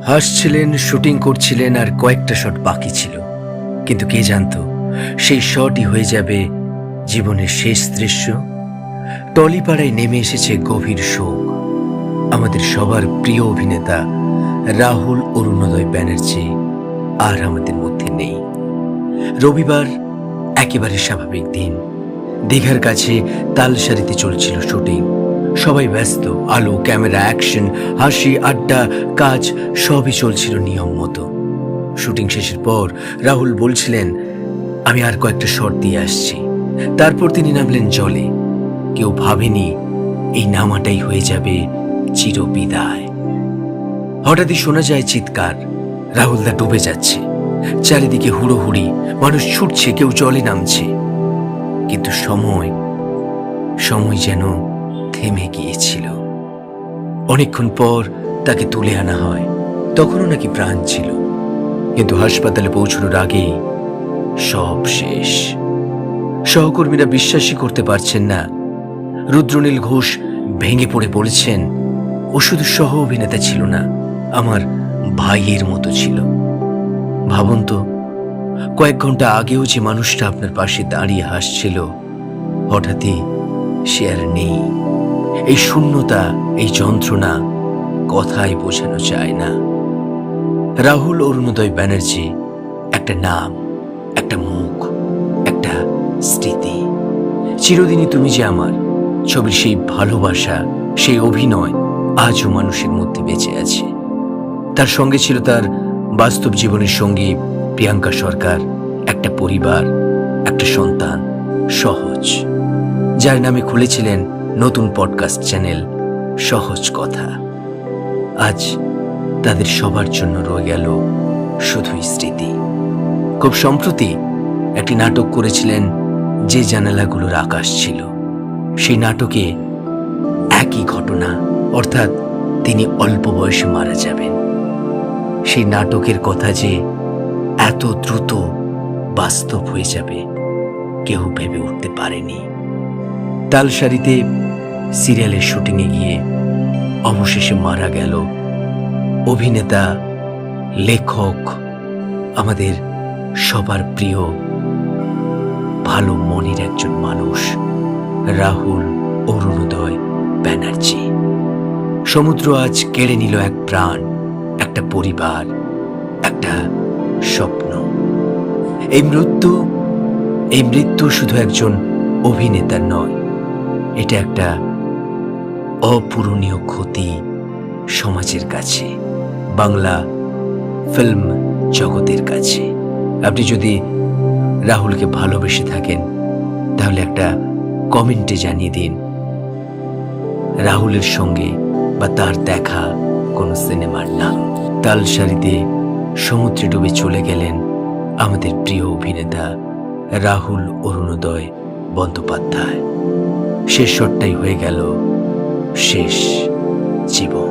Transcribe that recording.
হাসছিলেন, shooting করছিলেন, আর কয়েকটা shot বাকি ছিল। কিন্তু কে জানতো সেই শটই হয়ে যাবে জীবনের শেষ দৃশ্য। টলিপাড়ায় নেমে এসেছে গভীর শোক। আমাদের সবার প্রিয় অভিনেতা রাহুল অরুণোদয় ব্যানার্জি আর আমাদের মধ্যে নেই। রবিবার একেবারে স্বাভাবিক দিন। দীঘার কাছে তালসারিতে চলছিল শুটিং। সবাই ব্যস্ত, আলো, ক্যামেরা, অ্যাকশন, হাসি, আড্ডা, কাজ সবই চলছিল নিয়ম মতো। শুটিং শেষের পর রাহুল বলছিলেন, আমি আর কয়েকটা শট দিয়ে আসছি। তারপর তিনি নামলেন জলে। কেউ ভাবেনি এই নামাটাই হয়ে যাবে চিরবিদায়। হঠাৎই শোনা যায় চিৎকার, রাহুলদা ডুবে যাচ্ছে। চারিদিকে হুড়োহুড়ি, মানুষ ছুটছে, কেউ জলে নামছে। কিন্তু সময় যেন থেমে গিয়েছিল। অনেকক্ষণ পর তাকে তুলে আনা হয়। তখনও নাকি প্রাণ ছিল, কিন্তু হাসপাতালে পৌঁছানোর আগেই সব শেষ। সহকর্মীরা বিশ্বাসই করতে পারছেন না। রুদ্রনীল ঘোষ ভেঙে পড়ে বলেছেন, ও শুধু সহ অভিনেতা ছিল না, আমার ভাইয়ের মতো ছিল। ভাবুন তো, কয়েক ঘন্টা আগেও যে মানুষটা আপনার পাশে দাঁড়িয়ে হাসছিল, হঠাৎই সে আর নেই। এই শূন্যতা, এই যন্ত্রণা কথায় বোঝানো যায় না। রাহুল অরুণোদয় ব্যানার্জি একটা নাম, একটা মুখ, একটা স্মৃতি। চিরদিনই তুমি যে আমার ছবির সেই ভালোবাসা, সেই অভিনয় আজও মানুষের মধ্যে বেঁচে আছে। তার সঙ্গে ছিল তার বাস্তব জীবনের সঙ্গী প্রিয়াঙ্কা সরকার, একটা পরিবার, একটা সন্তান, সহজ, যার নামে খুলেছিলেন নতুন পডকাস্ট চ্যানেল সহজ কথা। আজ তাদের সবার জন্য রয়ে গেল শুধুই স্মৃতি। খুব সম্প্রতি একটি নাটক করেছিলেন, যে জানালাগুলোর আকাশ ছিল। সেই নাটকে একই ঘটনা, অর্থাৎ তিনি অল্প বয়সে মারা যাবেন। সেই নাটকের কথা যে এত দ্রুত বাস্তব হয়ে যাবে কেউ ভেবে উঠতে পারেনি। তালসারিতে সিরিয়ালের শুটিংয়ে গিয়ে অবশেষে মারা গেল অভিনেতা, লেখক, আমাদের সবার প্রিয়, ভালো মনের একজন মানুষ, রাহুল অরুণোদয় ব্যানার্জি। সমুদ্র আজ কেড়ে নিল এক প্রাণ, একটা পরিবার, একটা স্বপ্ন। এই মৃত্যু শুধু একজন অভিনেতার নয়, এটা একটা অপূরণীয় ক্ষতি সমাজের কাছে, বাংলা ফিল্ম জগতের কাছে। আপনি যদি রাহুলকে ভালোবেসে থাকেন, তাহলে একটা কমেন্টে জানিয়ে দিন রাহুলের সঙ্গে বা তার দেখা কোনো সিনেমার নাম। তালসারিতে সমুদ্রে ডুবে চলে গেলেন আমাদের প্রিয় অভিনেতা রাহুল অরুণোদয় বন্দ্যোপাধ্যায়। শেষ শটটাই হয়ে গেল শেষ জীবন।